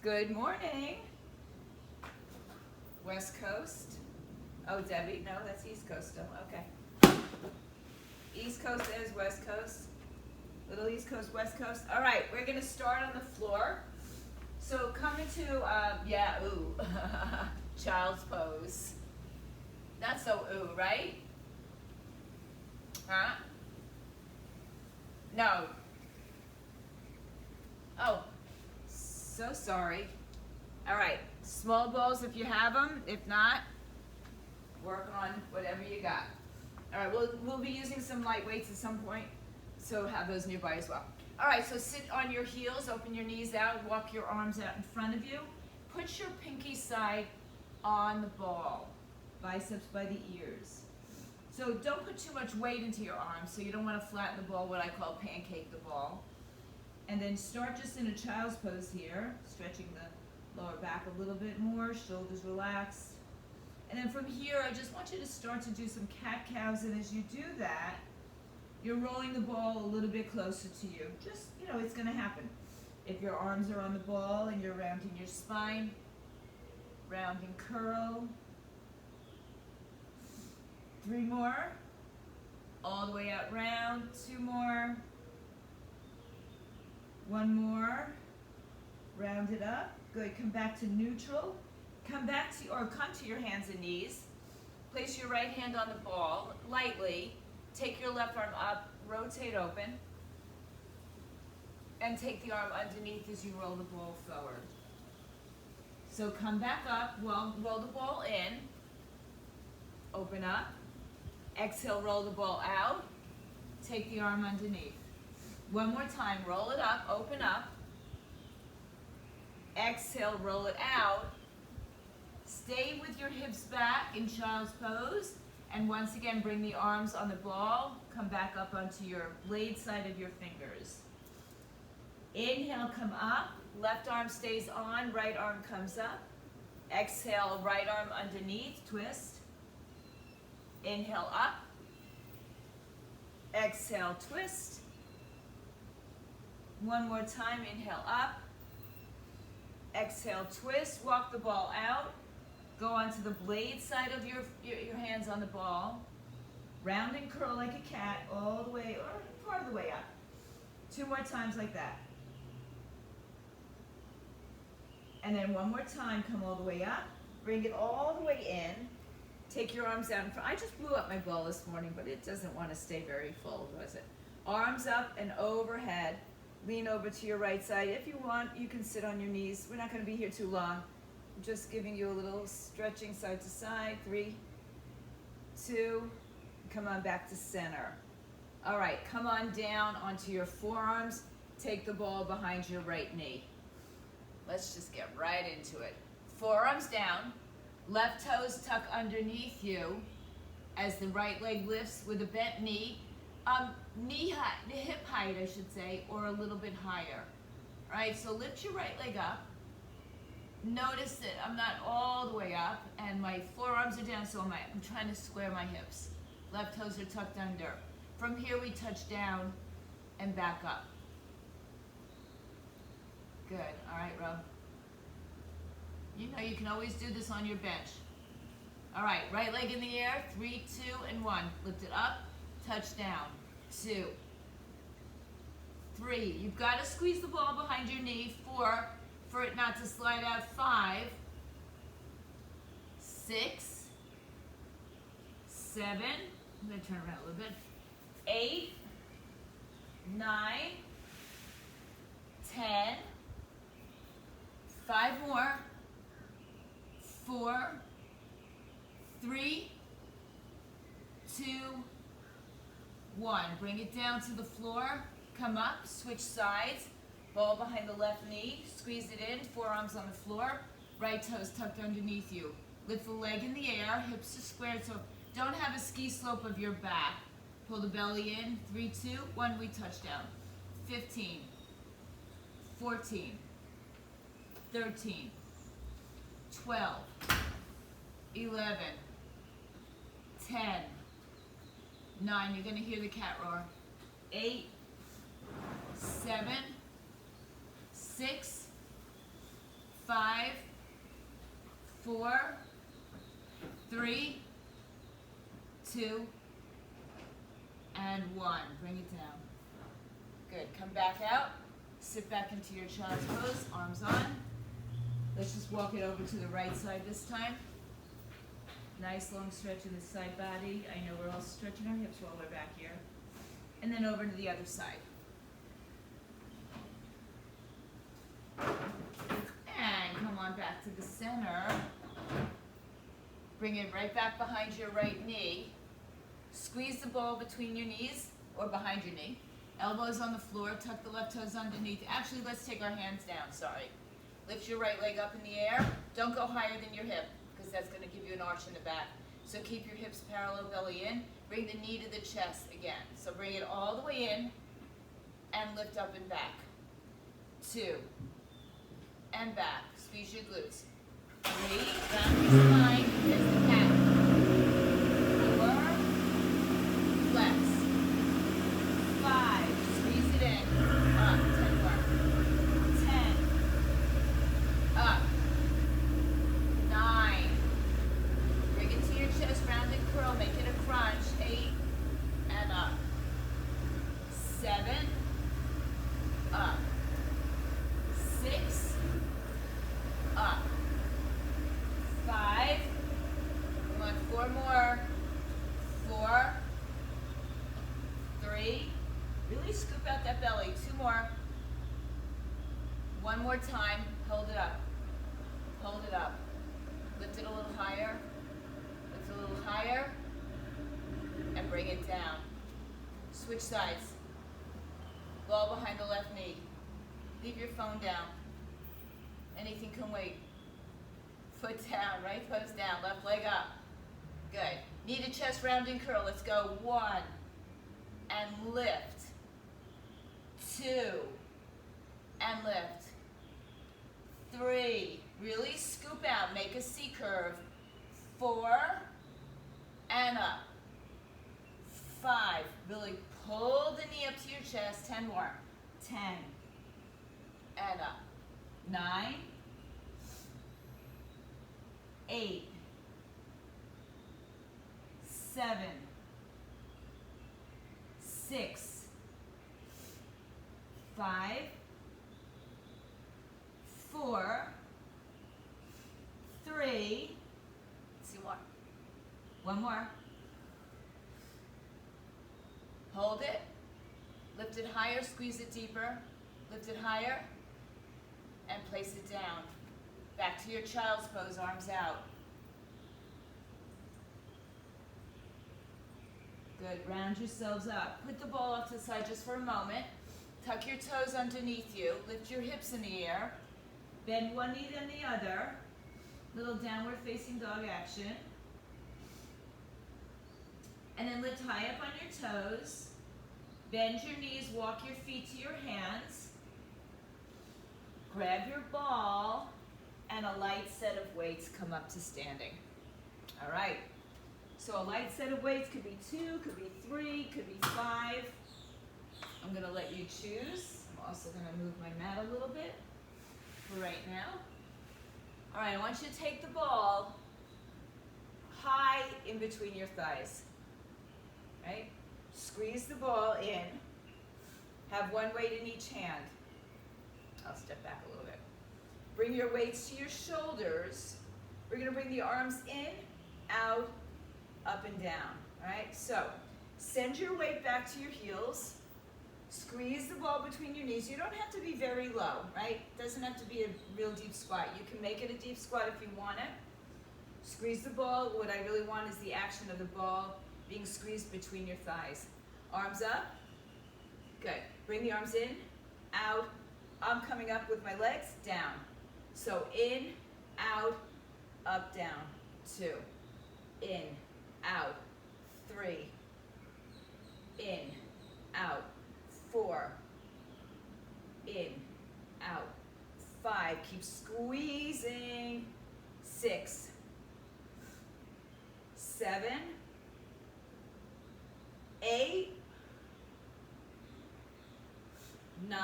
Good morning. West Coast. Oh, Debbie, no, that's East Coast still. Okay. East Coast is West Coast. Little East Coast, West Coast. All right, we're gonna start on the floor. So come into, child's pose. Not so ooh, right? Huh? No. Oh, so sorry. All right, small balls if you have them. If not, work on whatever you got. All right, we'll be using some light weights at some point, so have those nearby as well. All right, so sit on your heels, open your knees out, walk your arms out in front of you. Put your pinky side on the ball, biceps by the ears. So don't put too much weight into your arms, so you don't want to flatten the ball, what I call pancake the ball. And then start just in a child's pose here, stretching the lower back a little bit more, shoulders relaxed. And then from here, I just want you to start to do some cat-cows, and as you do that, you're rolling the ball a little bit closer to you. Just, it's gonna happen. If your arms are on the ball and you're rounding your spine, round and curl. 3 more. All the way out round. 2 more. 1 more. Round it up. Good. Come back to neutral. Come to your hands and knees. Place your right hand on the ball lightly. Take your left arm up, rotate open, and take the arm underneath as you roll the ball forward. So come back up, roll the ball in, open up, exhale, roll the ball out, take the arm underneath. 1 more time, roll it up, open up, exhale, roll it out, stay with your hips back in child's pose, and once again, bring the arms on the ball, come back up onto your blade side of your fingers. Inhale, come up, left arm stays on, right arm comes up. Exhale, right arm underneath, twist. Inhale, up. Exhale, twist. 1 more time, inhale, up. Exhale, twist, walk the ball out. Go onto the blade side of your hands on the ball. Round and curl like a cat all the way, or part of the way up. 2 more times like that. And then 1 more time, come all the way up. Bring it all the way in. Take your arms out in front. I just blew up my ball this morning, but it doesn't want to stay very full, does it? Arms up and overhead. Lean over to your right side. If you want, you can sit on your knees. We're not going to be here too long. I'm just giving you a little stretching side to side. 3, 2, come on back to center. All right, come on down onto your forearms. Take the ball behind your right knee. Let's just get right into it. Forearms down, left toes tuck underneath you as the right leg lifts with a bent knee. Knee height, hip height, I should say, or a little bit higher. All right, so lift your right leg up. Notice that I'm not all the way up, and my forearms are down, so I'm trying to square my hips. Left toes are tucked under. From here, we touch down and back up. Good. All right, Rob. You can always do this on your bench. All right, right leg in the air. 3, 2, and 1. Lift it up, touch down. 2, 3. You've got to squeeze the ball behind your knee. 4, for it not to slide out. 5, 6, 7. I'm going to turn around a little bit. 8, 9, 10. 5 more. 4, 3, 2, 1. Bring it down to the floor. Come up, switch sides. Ball behind the left knee. Squeeze it in. Forearms on the floor. Right toes tucked underneath you. Lift the leg in the air. Hips are squared, so don't have a ski slope of your back. Pull the belly in. 3, 2, 1. We touch down. 15, 14, 13, 12, 11, 10, 9. You're going to hear the cat roar. 8, 7, 6, 5, 4, 3, 2, and 1. Bring it down. Good. Come back out. Sit back into your child's pose. Arms on. Let's just walk it over to the right side this time. Nice long stretch in the side body. I know we're all stretching our hips while we're back here. And then over to the other side. And come on back to the center. Bring it right back behind your right knee. Squeeze the ball between your knees or behind your knee. Elbows on the floor, tuck the left toes underneath. Actually, let's take our hands down, sorry. Lift your right leg up in the air. Don't go higher than your hip, because that's going to give you an arch in the back. So keep your hips parallel, belly in. Bring the knee to the chest again. So bring it all the way in and lift up and back. 2. And back. Squeeze your glutes. 3. Round your spine. There's the cat. 4. Flex. 5. Squeeze it in. Up. 10 more. 10. Up. 9. Bring it to your chest, round and curl. Make it a crunch. 8. And up. 7. Up. 6. Up. 5. Come on, 4 more. 4. 3. Really scoop out that belly. 2 more. 1 more time. Hold it up. Hold it up. Lift it a little higher. Lift it a little higher. And bring it down. Switch sides. Ball behind the left knee. Leave your phone down. Anything can wait. Foot down, right toes down, left leg up. Good. Knee to chest, round and curl. Let's go. 1. And lift. 2. And lift. 3. Really scoop out. Make a C curve. 4. And up. 5. Really pull the knee up to your chest. 10 more. 10. And up. 9. 8. 7. 6. 5. 4. 3. Let's see one. 1 more. Hold it. Lift it higher, squeeze it deeper. Lift it higher. And place it down. Back to your child's pose, arms out. Good, round yourselves up. Put the ball off to the side just for a moment. Tuck your toes underneath you. Lift your hips in the air. Bend one knee then the other. Little downward facing dog action. And then lift high up on your toes. Bend your knees, walk your feet to your hands. Grab your ball, and a light set of weights come up to standing. All right. So a light set of weights could be 2, could be 3, could be 5. I'm going to let you choose. I'm also going to move my mat a little bit for right now. All right, I want you to take the ball high in between your thighs. Right? Squeeze the ball in. Have one weight in each hand. I'll step back a little bit. Bring your weights to your shoulders. We're going to bring the arms in, out, up and down. All right? So send your weight back to your heels. Squeeze the ball between your knees. You don't have to be very low, right? It doesn't have to be a real deep squat. You can make it a deep squat if you want it. Squeeze the ball. What I really want is the action of the ball being squeezed between your thighs. Arms up. Good. Bring the arms in, out. I'm coming up with my legs, down. So in, out, up, down. 2. In, out. 3. In, out. 4. In, out. 5. Keep squeezing. 6. 7. 8. 9.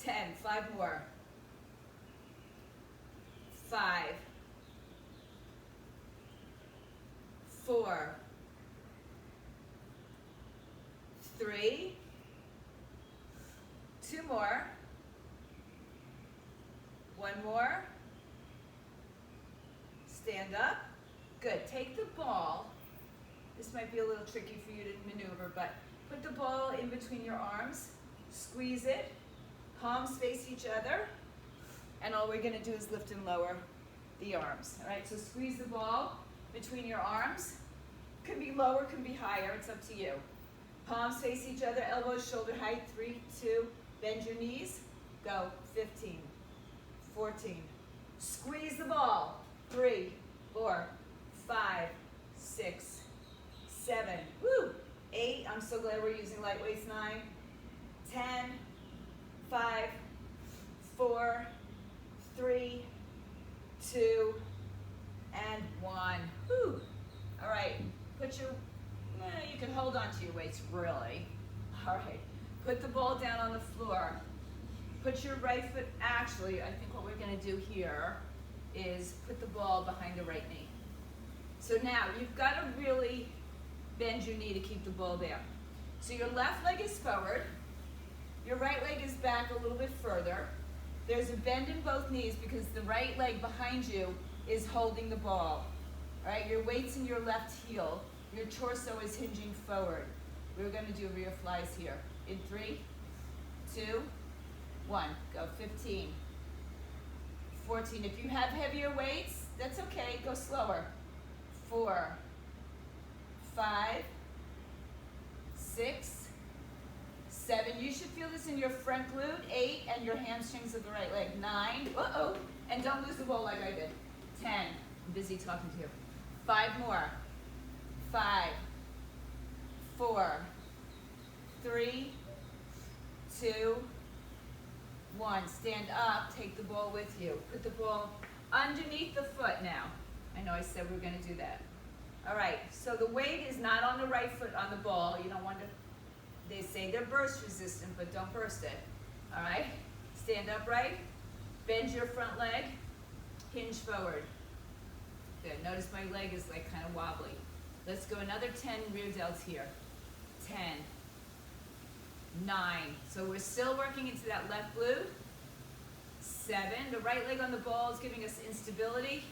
10, 5 more. 5, 4, 3, 2 more, 1 more, stand up, good. Take the ball, this might be a little tricky for you to maneuver, but put the ball in between your arms, squeeze it, palms face each other, and all we're gonna do is lift and lower the arms, all right? So squeeze the ball between your arms, can be lower, can be higher, it's up to you. Palms face each other, elbows shoulder height, 3, 2, bend your knees, go, 15, 14. Squeeze the ball, 3, 4, 5, 6, 7, woo, 8, I'm so glad we're using light weights, 9, 10, 5, 4, 3, 2, and 1. Whew. All right, put your, you can hold on to your weights, really. All right, put the ball down on the floor. Put your right foot, actually, I think what we're gonna do here is put the ball behind the right knee. So now, you've gotta really bend your knee to keep the ball down. So your left leg is forward, your right leg is back a little bit further. There's a bend in both knees because the right leg behind you is holding the ball. All right, your weight's in your left heel. Your torso is hinging forward. We're gonna do rear flies here. In 3, 2, 1, go 15, 14. If you have heavier weights, that's okay, go slower. 4, 5, 6, 7, you should feel this in your front glute, 8, and your hamstrings of the right leg, 9, uh-oh, and don't lose the ball like I did, 10, I'm busy talking to you, 5 more, 5, 4, 3, 2, 1, stand up, take the ball with you, put the ball underneath the foot now, I know I said we were going to do that, all right, so the weight is not on the right foot on the ball, you don't want to. They say they're burst resistant, but don't burst it. All right? Stand upright, bend your front leg, hinge forward. Good. Notice my leg is like kind of wobbly. Let's go another 10 rear delts here. 10, 9. So we're still working into that left glute. 7. The right leg on the ball is giving us instability.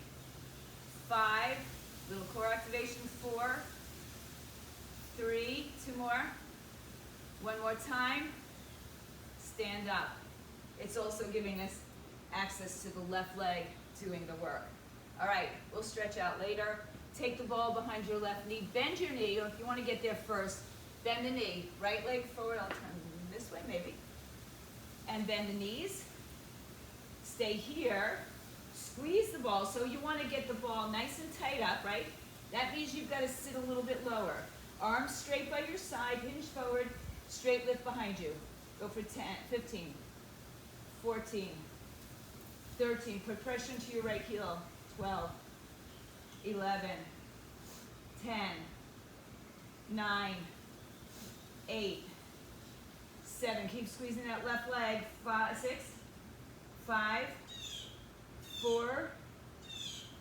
5. Little core activation. 4, 3. 2 more. 1 more time, stand up. It's also giving us access to the left leg doing the work. All right, we'll stretch out later. Take the ball behind your left knee, bend your knee, or if you want to get there first, bend the knee. Right leg forward, I'll turn this way maybe. And bend the knees. Stay here, squeeze the ball. So you want to get the ball nice and tight up, right? That means you've got to sit a little bit lower. Arms straight by your side, hinge forward, straight lift behind you. Go for 10, 15, 14, 13. Put pressure into your right heel. 12, 11, 10, 9, 8, 7. Keep squeezing that left leg. 5, 6, 5, 4,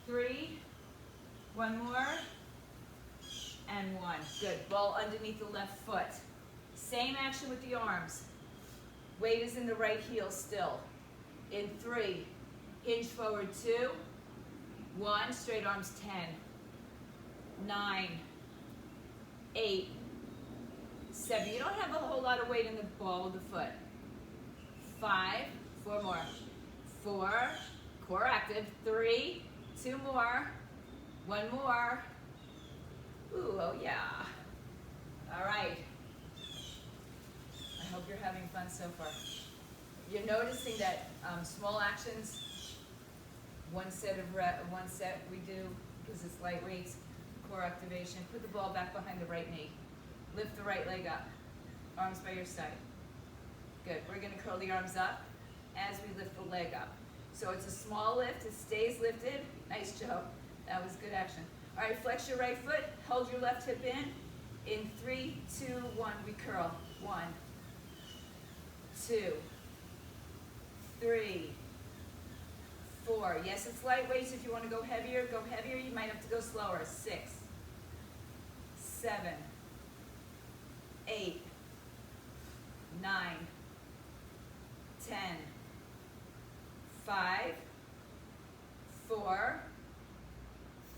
3, 1 more, and 1. Good. Ball underneath the left foot. Same action with the arms. Weight is in the right heel still. In 3, hinge forward 2, 1, straight arms 10, 9, 8, 7. You don't have a whole lot of weight in the ball of the foot. 5, 4 more. 4, core active. 3, 2 more. 1 more. Ooh, oh yeah. All right. I hope you're having fun so far. You're noticing that small actions, one set we do because it's light weights, core activation. Put the ball back behind the right knee. Lift the right leg up. Arms by your side. Good. We're going to curl the arms up as we lift the leg up. So it's a small lift. It stays lifted. Nice job. That was good action. All right, flex your right foot. Hold your left hip in. In 3, 2, 1, we curl. 1, 2, 3, 4. Yes, it's light weights. If you want to go heavier, go heavier. You might have to go slower. 6, 7, 8, 9, 10, 5, 4,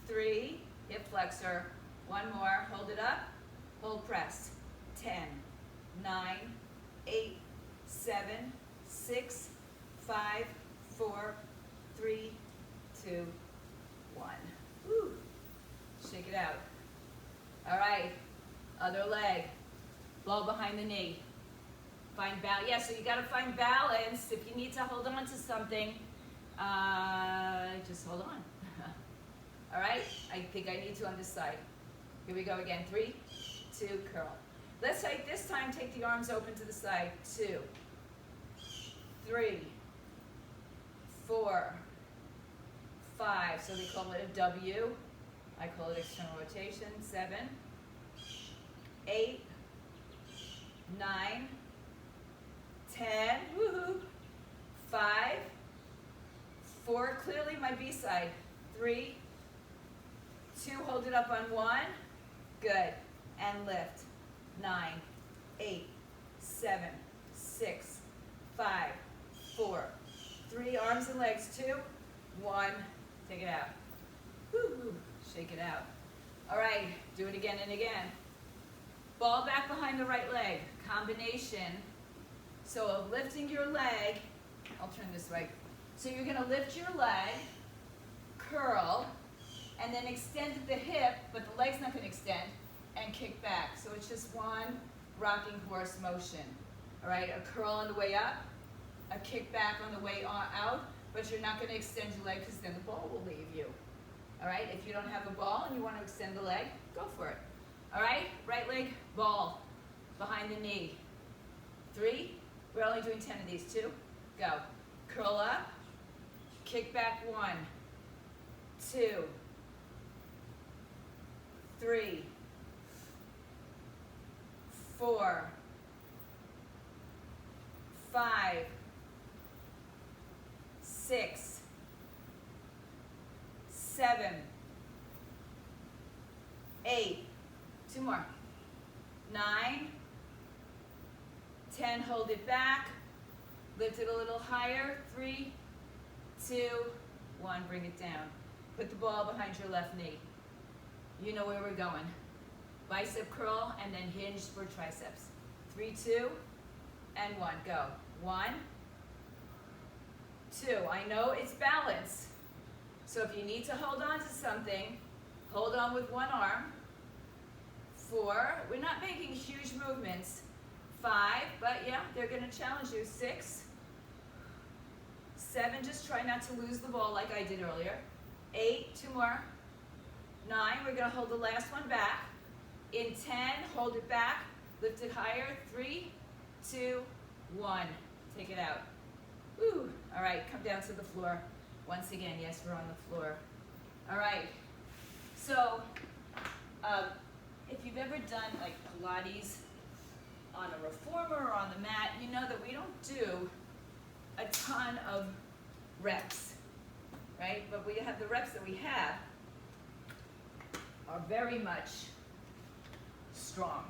3, hip flexor. One more, hold it up, hold press. 10, 9, 8, 7, 6, 5, 4, 3, 2, 1. Woo. Shake it out. All right, other leg, ball behind the knee. Find balance. Yeah, so you got to find balance. If you need to hold on to something, just hold on. All right, I think I need to on this side. Here we go again. 3, 2, curl. Let's take this time, take the arms open to the side. 2, 3, 4, 5. So they call it a W. I call it external rotation. 7, 8, 9, 10. Woohoo. 5, 4. Clearly my B side. 3, 2. Hold it up on 1. Good. And lift. 9, 8, 7, 6, 5, 4, 3. Arms and legs. 2, 1. Take it out. Woo-hoo. Shake it out. All right. Do it again and again. Ball back behind the right leg. Combination. So of lifting your leg. I'll turn this way. So you're going to lift your leg, curl, and then extend the hip, but the leg's not going to extend, and kick back. So it's just one rocking horse motion. All right, a curl on the way up, a kick back on the way out, but you're not going to extend your leg because then the ball will leave you. All right, if you don't have a ball and you want to extend the leg, go for it. All right, right leg, ball, behind the knee. 3, we're only doing 10 of these. 2, go. Curl up, kick back. 1, 2, 3, 4, 5, 6, 7, 8, 2 more, 9, 10, hold it back, lift it a little higher, 3, 2, 1, bring it down. Put the ball behind your left knee. You know where we're going. Bicep curl and then hinge for triceps. 3, 2, and 1, go. 1, 2. I know it's balance. So if you need to hold on to something, hold on with one arm. 4, we're not making huge movements. 5, but yeah, they're gonna challenge you. 6, 7, just try not to lose the ball like I did earlier. 8, 2 more. 9, we're gonna hold the last one back. In 10, hold it back, lift it higher. 3, 2, 1. Take it out. Woo. All right, come down to the floor. Once again, yes, we're on the floor. All right, so if you've ever done like Pilates on a reformer or on the mat, you know that we don't do a ton of reps, right? But we have the reps that we have are very much strong.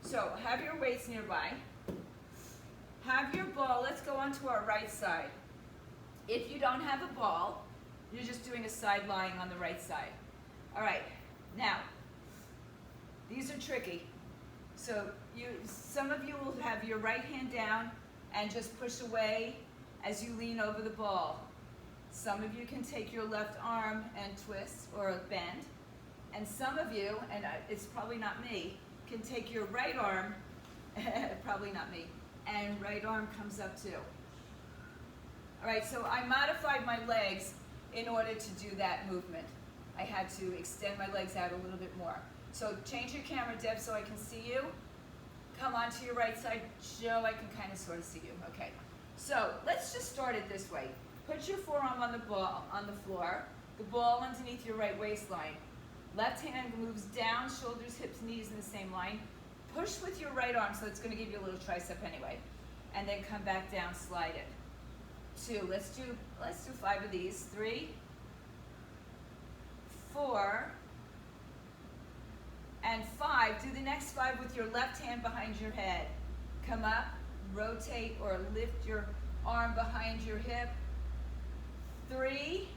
So have your weights nearby. Have your ball. Let's go on to our right side. If you don't have a ball, you're just doing a side lying on the right side. All right, now, these are tricky. So some of you will have your right hand down and just push away as you lean over the ball. Some of you can take your left arm and twist or bend. And some of you, and it's probably not me, can take your right arm, probably not me, and right arm comes up too. All right, so I modified my legs in order to do that movement. I had to extend my legs out a little bit more. So change your camera, Deb, so I can see you. Come onto your right side. Joe, I can kind of sort of see you. Okay, so let's just start it this way. Put your forearm on the ball, on the floor, the ball underneath your right waistline. Left hand moves down, shoulders, hips, knees in the same line. Push with your right arm, so it's going to give you a little tricep anyway. And then come back down, slide it. 2. Let's do 5 of these. 3, 4, and 5. Do the next 5 with your left hand behind your head. Come up, rotate or lift your arm behind your hip. 3,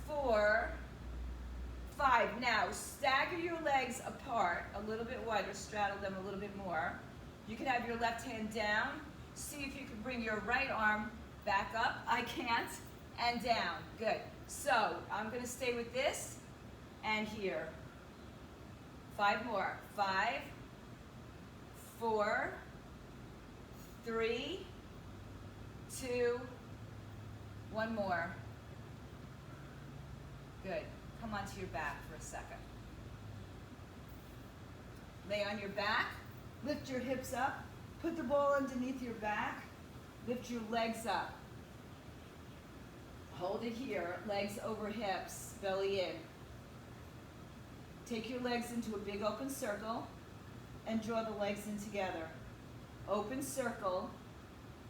4, 5. Now stagger your legs apart a little bit wider, straddle them a little bit more. You can have your left hand down. See if you can bring your right arm back up. I can't. And down. Good. So I'm going to stay with this and here. 5 more. 5, 4, 3, 2, 1 more. Good. Come onto your back for a second. Lay on your back. Lift your hips up. Put the ball underneath your back. Lift your legs up. Hold it here. Legs over hips. Belly in. Take your legs into a big open circle and draw the legs in together. Open circle.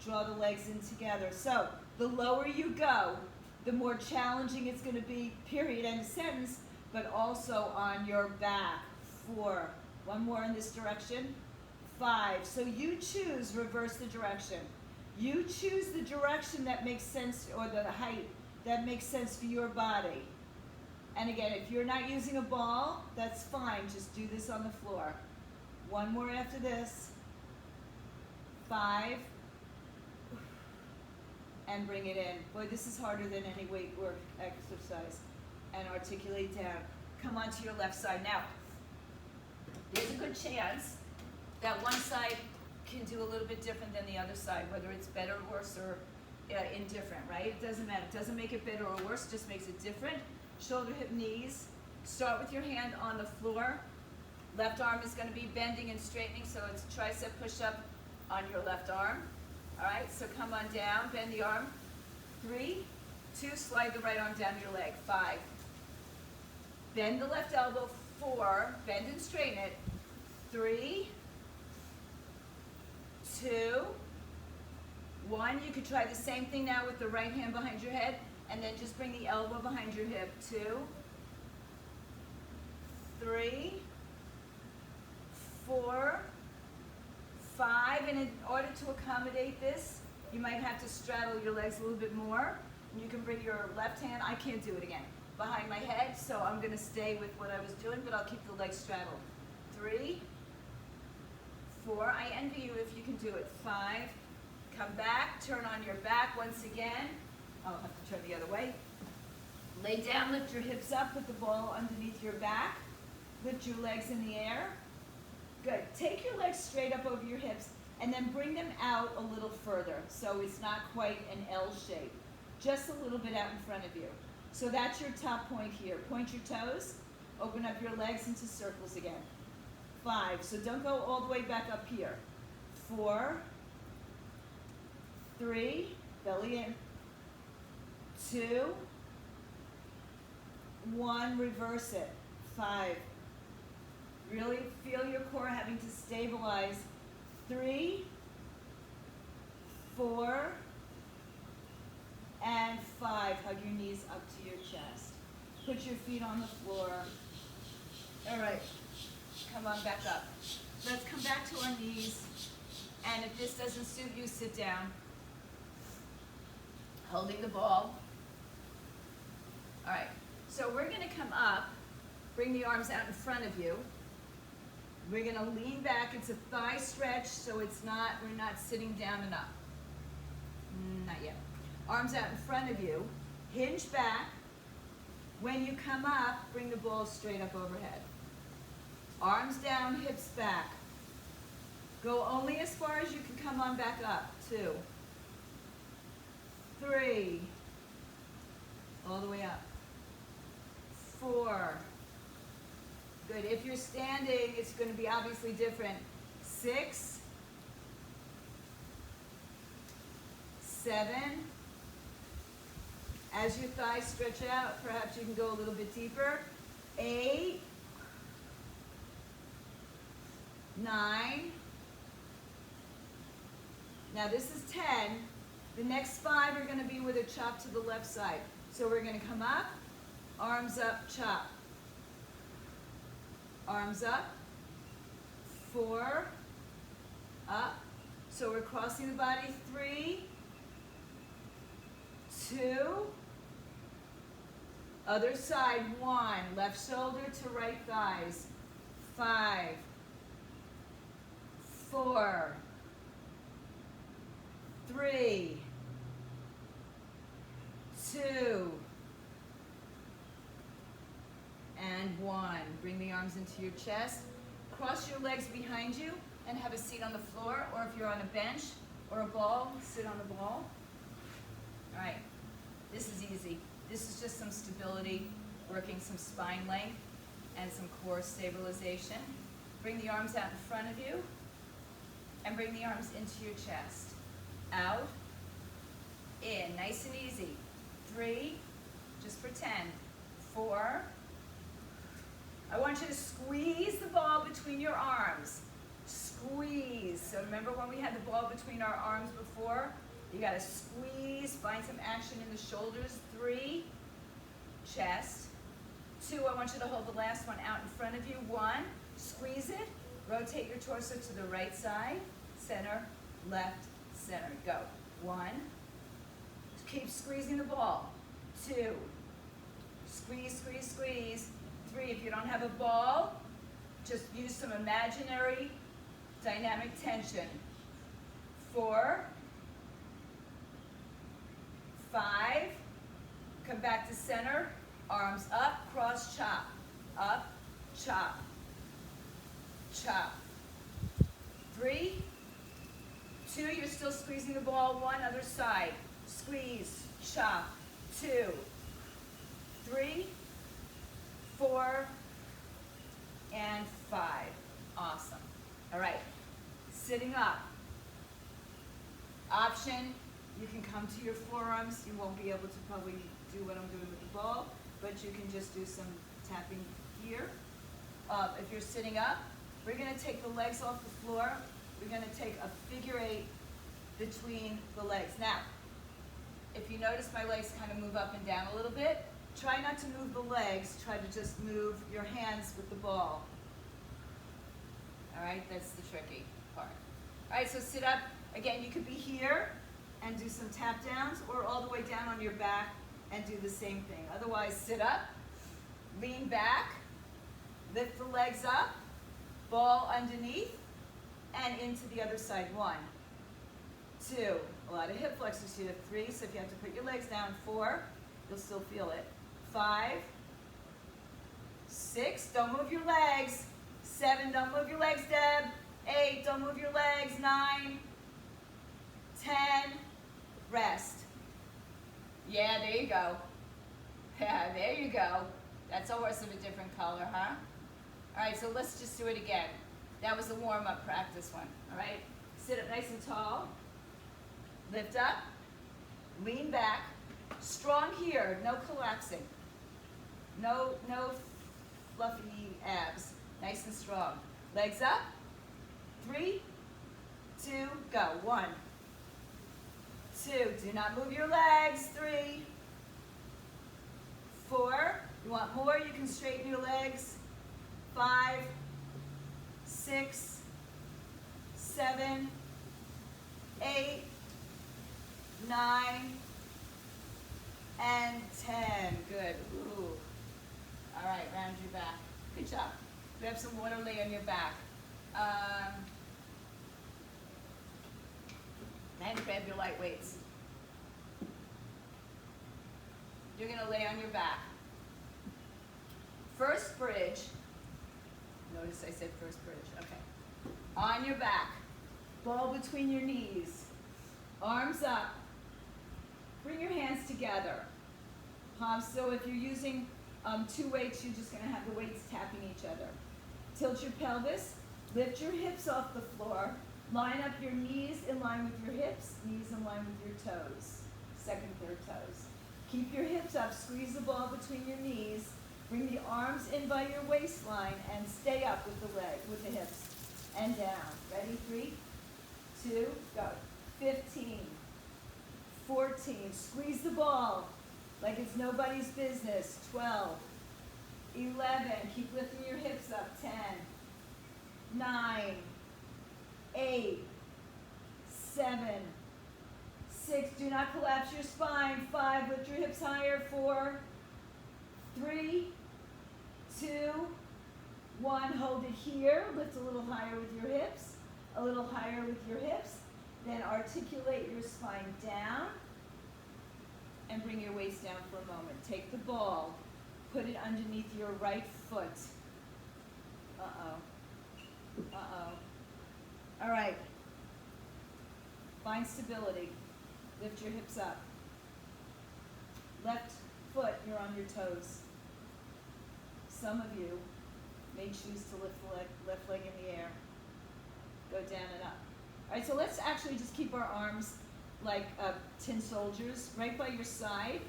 Draw the legs in together. So the lower you go, the more challenging it's going to be, period, end of sentence, but also on your back. 4. 1 more in this direction. 5. So you choose, reverse the direction. You choose the direction that makes sense, or the height that makes sense for your body. And again, if you're not using a ball, that's fine. Just do this on the floor. 1 more after this. 5. And bring it in. Boy, this is harder than any weight work exercise. And articulate down. Come onto your left side. Now, there's a good chance that one side can do a little bit different than the other side, whether it's better or worse or indifferent, right? It doesn't matter. It doesn't make it better or worse, it just makes it different. Shoulder, hip, knees. Start with your hand on the floor. Left arm is going to be bending and straightening, so it's tricep push-up on your left arm. All right, so come on down, bend the arm. 3, 2, slide the right arm down your leg. 5. Bend the left elbow. 4, bend and straighten it. 3, 2, 1. You could try the same thing now with the right hand behind your head, and then just bring the elbow behind your hip. 2, 3, 4, 5. And in order to accommodate this, you might have to straddle your legs a little bit more. You can bring your left hand, I can't do it again, behind my head, so I'm going to stay with what I was doing, but I'll keep the legs straddled. 3, 4. I envy you if you can do it. 5. Come back, turn on your back once again. I'll have to turn the other way. Lay down, lift your hips up, put the ball underneath your back. Lift your legs in the air. Good. Take your legs straight up over your hips and then bring them out a little further so it's not quite an L shape. Just a little bit out in front of you. So that's your top point here. Point your toes. Open up your legs into circles again. 5. So don't go all the way back up here. 4, 3, belly in. 2, 1, reverse it. 5. Really feel your core having to stabilize. 3, 4, and 5. Hug your knees up to your chest. Put your feet on the floor. All right, come on back up. Let's come back to our knees. And if this doesn't suit you, sit down. Holding the ball. All right, so we're going to come up, bring the arms out in front of you. We're going to lean back. It's a thigh stretch, so we're not sitting down and up. Not yet. Arms out in front of you. Hinge back. When you come up, bring the ball straight up overhead. Arms down, hips back. Go only as far as you can come on back up. 2, 3, all the way up. 4. Good. If you're standing, it's going to be obviously different. 6, 7. As your thighs stretch out, perhaps you can go a little bit deeper. 8, 9. Now this is 10. The next 5 are going to be with a chop to the left side. So we're going to come up, arms up, chop. Arms up, 4, up. So we're crossing the body, 3, 2, other side, 1, left shoulder to right thighs, 5, 4, 3, 2, and 1. Bring the arms into your chest. Cross your legs behind you and have a seat on the floor, or if you're on a bench or a ball, sit on the ball. All right, this is easy. This is just some stability, working some spine length and some core stabilization. Bring the arms out in front of you and bring the arms into your chest. Out, in, nice and easy. 3, just pretend. 4, I want you to squeeze the ball between your arms. Squeeze. So remember when we had the ball between our arms before? You got to squeeze, find some action in the shoulders. 3, chest. 2, I want you to hold the last one out in front of you. 1, squeeze it. Rotate your torso to the right side. Center, left, center. Go. 1. Keep squeezing the ball. 2. Squeeze, squeeze, squeeze. 3, if you don't have a ball, just use some imaginary dynamic tension. 4, 5, come back to center, arms up, cross chop, up, chop, chop. 3, 2, you're still squeezing the ball, 1, other side, squeeze, chop, 2, 3, 4, and 5. Awesome. All right, sitting up. Option, you can come to your forearms. You won't be able to probably do what I'm doing with the ball, but you can just do some tapping here. If you're sitting up, we're going to take the legs off the floor. We're going to take a figure 8 between the legs. Now, if you notice my legs kind of move up and down a little bit, try not to move the legs. Try to just move your hands with the ball. All right, that's the tricky part. All right, so sit up. Again, you could be here and do some tap downs, or all the way down on your back and do the same thing. Otherwise, sit up, lean back, lift the legs up, ball underneath, and into the other side. 1, 2, a lot of hip flexors here. 3, so if you have to put your legs down. 4, you'll still feel it. 5, 6, don't move your legs. 7, don't move your legs, Deb. 8, don't move your legs. 9, 10, rest. Yeah, there you go. Yeah, there you go. That's a horse of a different color, huh? All right, so let's just do it again. That was the warm-up practice one, all right? Sit up nice and tall. Lift up, lean back. Strong here, no collapsing. No fluffy abs. Nice and strong. Legs up. 3, 2, go. 1, 2. Do not move your legs. 3, 4. You want more? You can straighten your legs. 5, 6, 7, 8, 9, and 10. Good. Ooh. All right, round your back. Good job. Grab some water, lay on your back. And grab your light weights. You're going to lay on your back. First bridge. Notice I said first bridge. Okay. On your back. Ball between your knees. Arms up. Bring your hands together. Palms. So if you're using 2 weights, you're just going to have the weights tapping each other. Tilt your pelvis. Lift your hips off the floor. Line up your knees in line with your hips, knees in line with your toes. Second, third toes. Keep your hips up. Squeeze the ball between your knees. Bring the arms in by your waistline and stay up with the hips. And down. Ready? 3, 2, go. 15, 14. Squeeze the ball like it's nobody's business. 12. 11. Keep lifting your hips up. 10. 9. 8. 7. 6. Do not collapse your spine. 5. Lift your hips higher. 4. 3. 2. 1. Hold it here. Lift a little higher with your hips. A little higher with your hips. Then articulate your spine down and bring your waist down for a moment. Take the ball, put it underneath your right foot. Uh-oh. Uh-oh. All right. Find stability. Lift your hips up. Left foot, you're on your toes. Some of you may choose to lift the left leg in the air. Go down and up. All right, so let's actually just keep our arms like tin soldiers, right by your side,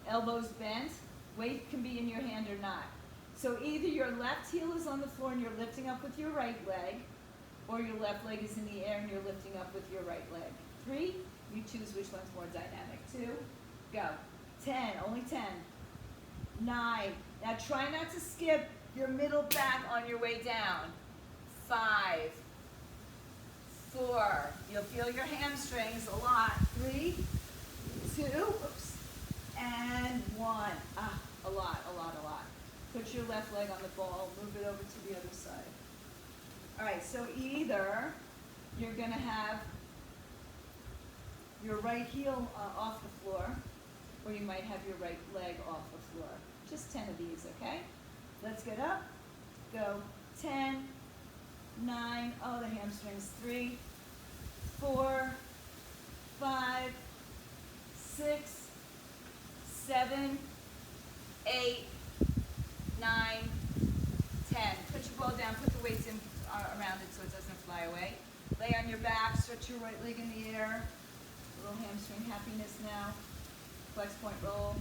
elbows bent. Weight can be in your hand or not. So either your left heel is on the floor and you're lifting up with your right leg, or your left leg is in the air and you're lifting up with your right leg. 3, you choose which one's more dynamic. 2, go. 10, only 10. 9, now try not to skip your middle back on your way down. 5, 4, you'll feel your hamstrings a lot. 3, 2, oops, and 1. A lot. Put your left leg on the ball, move it over to the other side. All right, so either you're gonna have your right heel off the floor, or you might have your right leg off the floor. Just 10 of these, okay? Let's get up, go. 10, 9, oh, the hamstrings. 3, 4, 5, 6, 7, 8, 9, 10. Put your ball down, put the weights in around it so it doesn't fly away. Lay on your back, stretch your right leg in the air. A little hamstring happiness now. Flex point roll.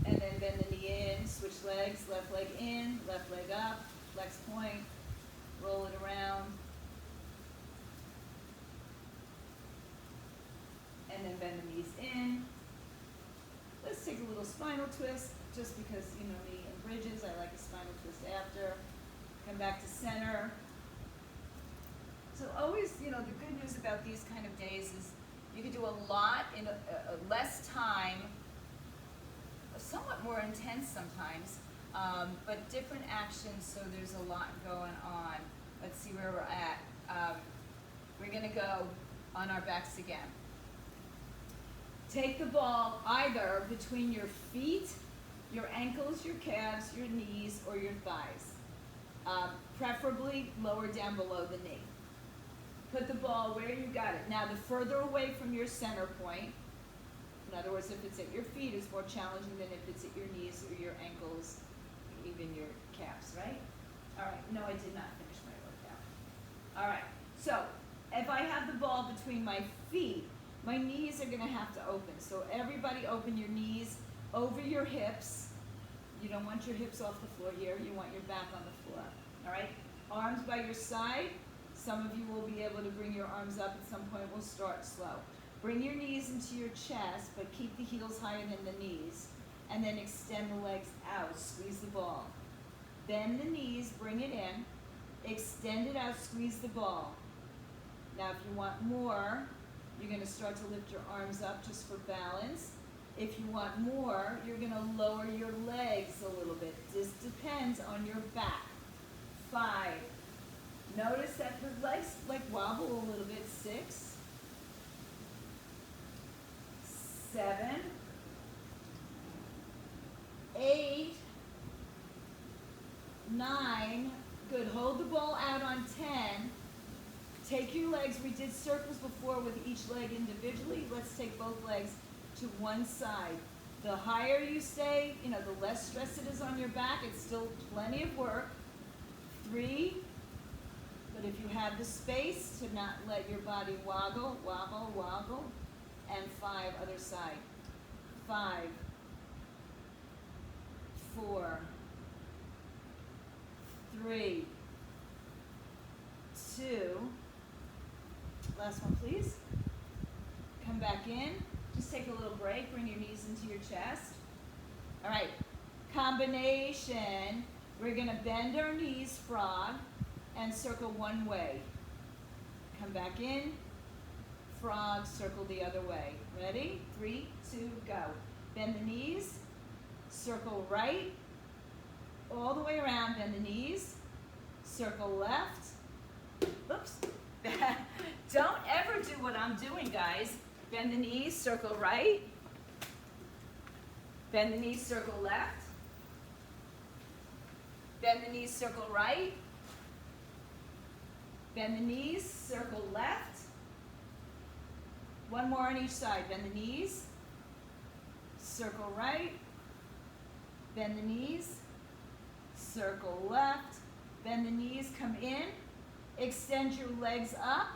And then bend the knee in, switch legs, left leg in, left leg up, flex point, roll it around. And then bend the knees in. Let's take a little spinal twist, just because, you know me in bridges, I like a spinal twist after. Come back to center. So always, you know, the good news about these kind of days is you can do a lot in a less time, somewhat more intense sometimes, but different actions, so there's a lot going on. Let's see where we're at. We're gonna go on our backs again. Take the ball either between your feet, your ankles, your calves, your knees, or your thighs. Preferably lower down below the knee. Put the ball where you got it. Now, the further away from your center point, in other words, if it's at your feet, it's more challenging than if it's at your knees or your ankles, even your calves, right? All right, no, I did not finish my workout. All right, so if I have the ball between my feet, my knees are gonna have to open. So everybody open your knees over your hips. You don't want your hips off the floor here, you want your back on the floor, all right? Arms by your side. Some of you will be able to bring your arms up at some point. We'll start slow. Bring your knees into your chest, but keep the heels higher than the knees. And then extend the legs out, squeeze the ball. Bend the knees, bring it in. Extend it out, squeeze the ball. Now if you want more, you're gonna start to lift your arms up just for balance. If you want more, you're gonna lower your legs a little bit. This depends on your back. 5. Notice that the legs like wobble a little bit. 6, 7, 8, 9. Good. Hold the ball out on 10. Take your legs. We did circles before with each leg individually. Let's take both legs to one side. The higher you stay, you know, the less stress it is on your back. It's still plenty of work. 3. But if you have the space to not let your body wobble, wobble, wobble. And 5, other side. 5, 4, 3, 2, Last one, please. Come back in. Just take a little break. Bring your knees into your chest. All right. Combination. We're going to bend our knees, frog, and circle one way. Come back in. Frog, circle the other way. Ready? 3, 2, go. Bend the knees. Circle right. All the way around. Bend the knees. Circle left. Oops. Don't ever do what I'm doing, guys. Bend the knees, circle right. Bend the knees, circle left. Bend the knees, circle right. Bend the knees, circle left. One more on each side. Bend the knees, circle right. Bend the knees, circle left. Bend the knees, come in. Extend your legs up.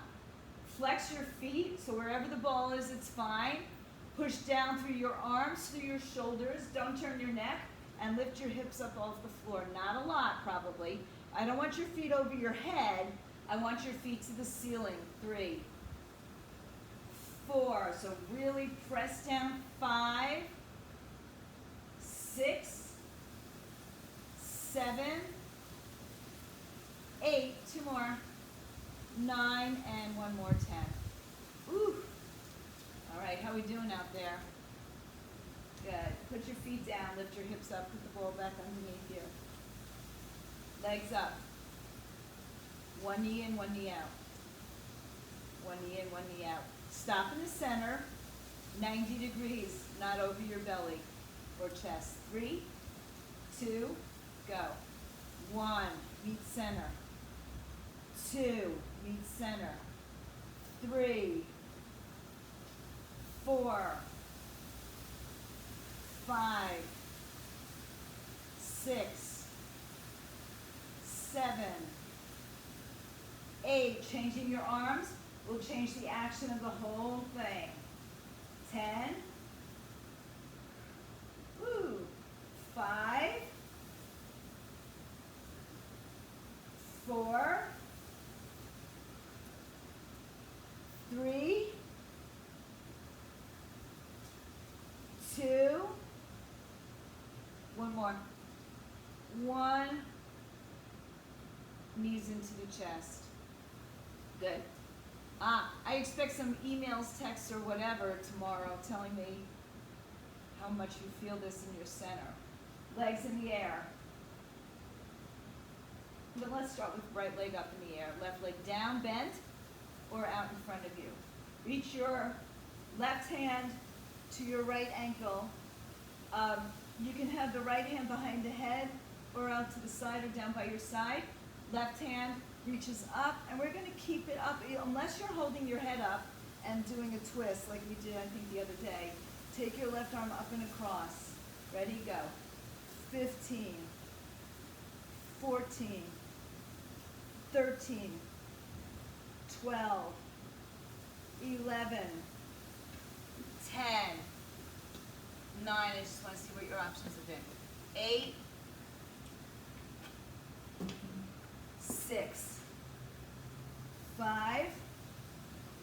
Flex your feet, so wherever the ball is, it's fine. Push down through your arms, through your shoulders. Don't turn your neck, and lift your hips up off the floor. Not a lot, probably. I don't want your feet over your head. I want your feet to the ceiling. 3, 4. So really press down. 5, 6, 7, 8. 2 more. 9, and one more. 10. Ooh. All right, how we doing out there? Good. Put your feet down, lift your hips up, put the ball back underneath you. Legs up. One knee in, one knee out. One knee in, one knee out. Stop in the center, 90 degrees, not over your belly or chest. 3, 2, go. 1, meet center. 2, meet center. 3, 4, 5, 6, 7, 8. Changing your arms will change the action of the whole thing. 10. Woo. 5, 4, 3, 2, one more. 1, knees into the chest. Good. I expect some emails, texts, or whatever tomorrow telling me how much you feel this in your center. Legs in the air. But let's start with right leg up in the air. Left leg down, bent, or out in front of you. Reach your left hand to your right ankle. You can have the right hand behind the head or out to the side or down by your side. Left hand reaches up, and we're going to keep it up unless you're holding your head up and doing a twist like we did, I think, the other day. Take your left arm up and across. Ready, go. 15, 14, 13, 12, 11, 10, 9, I just want to see what your options have been. 8, 6, 5.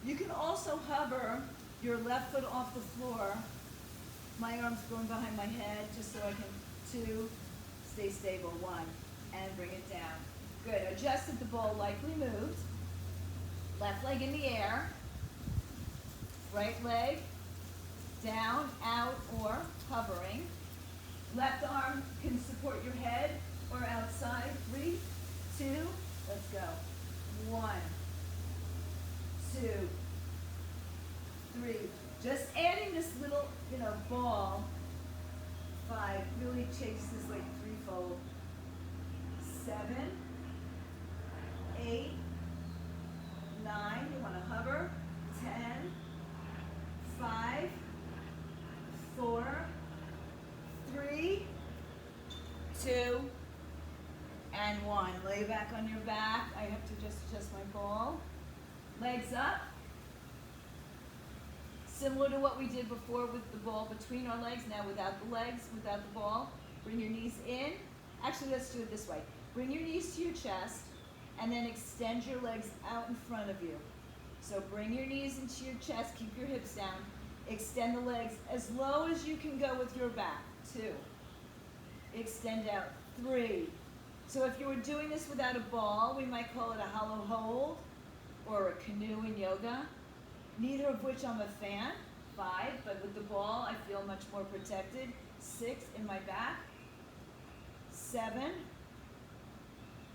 You can also hover your left foot off the floor. My arm's going behind my head just so I can. 2, stay stable. 1, and bring it down. Good. Adjusted, the ball likely moved. Left leg in the air. Right leg down, out, or hovering. Left arm can support your head or outside. 3, 2, let's go. 1, 2, 3. Just adding this little, ball. 5, really takes this like threefold. 7, 8, 9, you want to hover. 10, 5, 4, 3, 2, and 1. Lay back on your back. I have to just adjust my ball. Legs up. Similar to what we did before with the ball between our legs, now without the legs, without the ball. Bring your knees in. Actually, let's do it this way. Bring your knees to your chest, and then extend your legs out in front of you. So bring your knees into your chest, keep your hips down. Extend the legs as low as you can go with your back. 2. Extend out. 3. So if you were doing this without a ball, we might call it a hollow hold or a canoe in yoga. Neither of which I'm a fan. 5, but with the ball, I feel much more protected. 6 in my back. 7.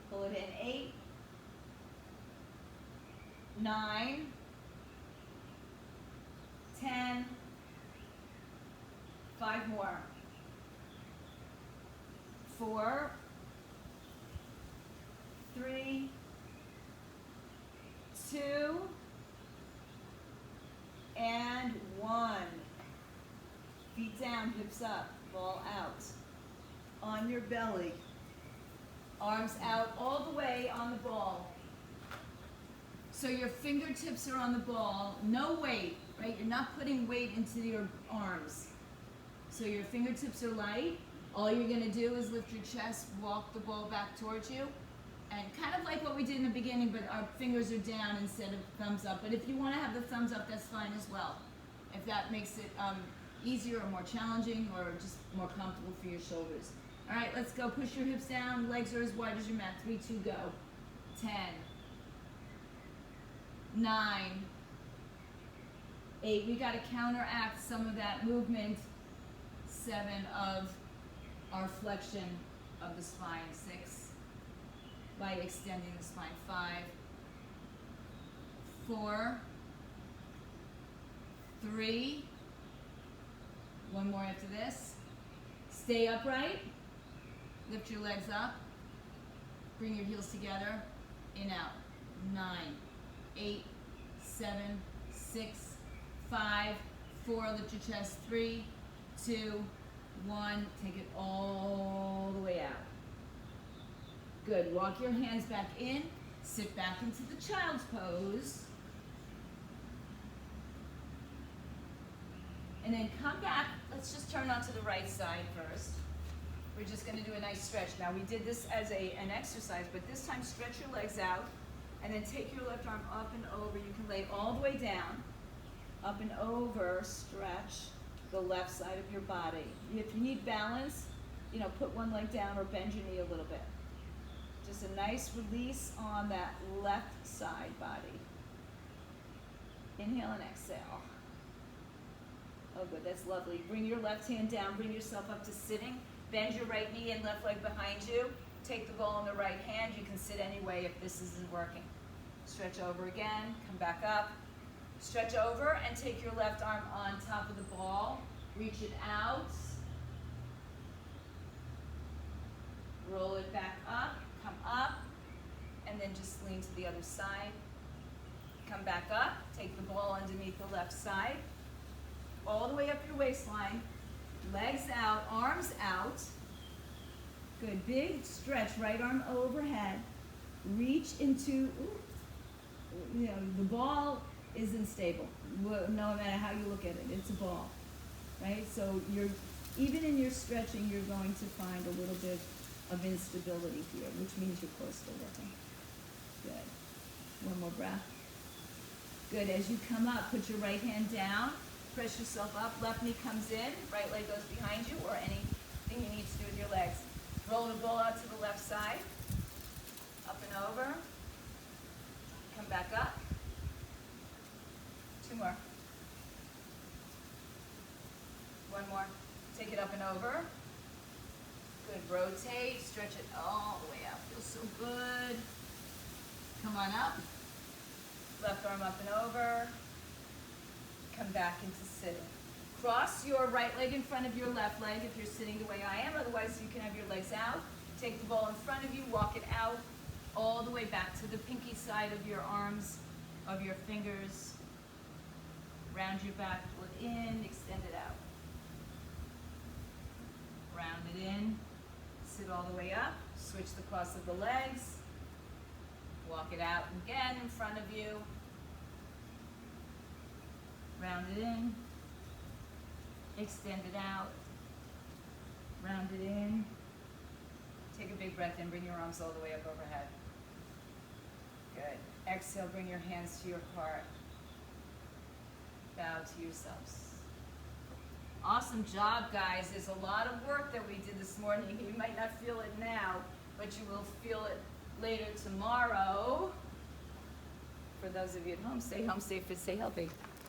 Pull it in. 8. 9. 10. 5 more. 4. 3. 2. And 1. Feet down, hips up, ball out. On your belly. Arms out all the way on the ball. So your fingertips are on the ball, no weight, right? You're not putting weight into your arms. So your fingertips are light. All you're gonna do is lift your chest, walk the ball back towards you, and kind of like what we did in the beginning, but our fingers are down instead of thumbs up. But if you wanna have the thumbs up, that's fine as well. If that makes it easier or more challenging or just more comfortable for your shoulders. All right, let's go. Push your hips down. Legs are as wide as your mat. 3, 2, go. 10, 9, 8. We got to counteract some of that movement. 7 of our flexion of the spine. 6 by extending the spine. 5, 4, 3. One more after this. Stay upright. Lift your legs up. Bring your heels together. In, out. 9, 8, 7, 6, 5, 4. Lift your chest. 3, 2, 1. Take it all the way out. Good. Walk your hands back in. Sit back into the child's pose. And then come back. Let's just turn onto the right side first. We're just going to do a nice stretch. Now we did this as an exercise, but this time stretch your legs out and then take your left arm up and over. You can lay all the way down, up and over, stretch the left side of your body. If you need balance, put one leg down or bend your knee a little bit. Just a nice release on that left side body. Inhale and exhale. Oh, good, that's lovely. Bring your left hand down, bring yourself up to sitting. Bend your right knee and left leg behind you. Take the ball in the right hand. You can sit any way if this isn't working. Stretch over again, come back up. Stretch over and take your left arm on top of the ball. Reach it out. Roll it back up, come up, and then just lean to the other side. Come back up, take the ball underneath the left side. All the way up your waistline, legs out, arms out. Good, big stretch, right arm overhead. Reach into, the ball isn't stable, no matter how you look at it, it's a ball, right? So even in your stretching, you're going to find a little bit of instability here, which means your core's still working. Good, one more breath. Good, as you come up, put your right hand down. Press yourself up, left knee comes in, right leg goes behind you, or anything you need to do with your legs. Roll the ball out to the left side, up and over, come back up. 2 more. 1 more. Take it up and over. Good, rotate, stretch it all the way out. Feels so good. Come on up. Left arm up and over. Come back into sitting. Cross your right leg in front of your left leg if you're sitting the way I am. Otherwise, you can have your legs out. Take the ball in front of you, walk it out all the way back to the pinky side of your arms, of your fingers. Round your back, pull it in, extend it out. Round it in, sit all the way up, switch the cross of the legs, walk it out again in front of you. Round it in, extend it out, round it in. Take a big breath in, bring your arms all the way up overhead. Good. Exhale, bring your hands to your heart. Bow to yourselves. Awesome job, guys. There's a lot of work that we did this morning. You might not feel it now, but you will feel it later tomorrow. For those of you at home, stay fit, stay healthy.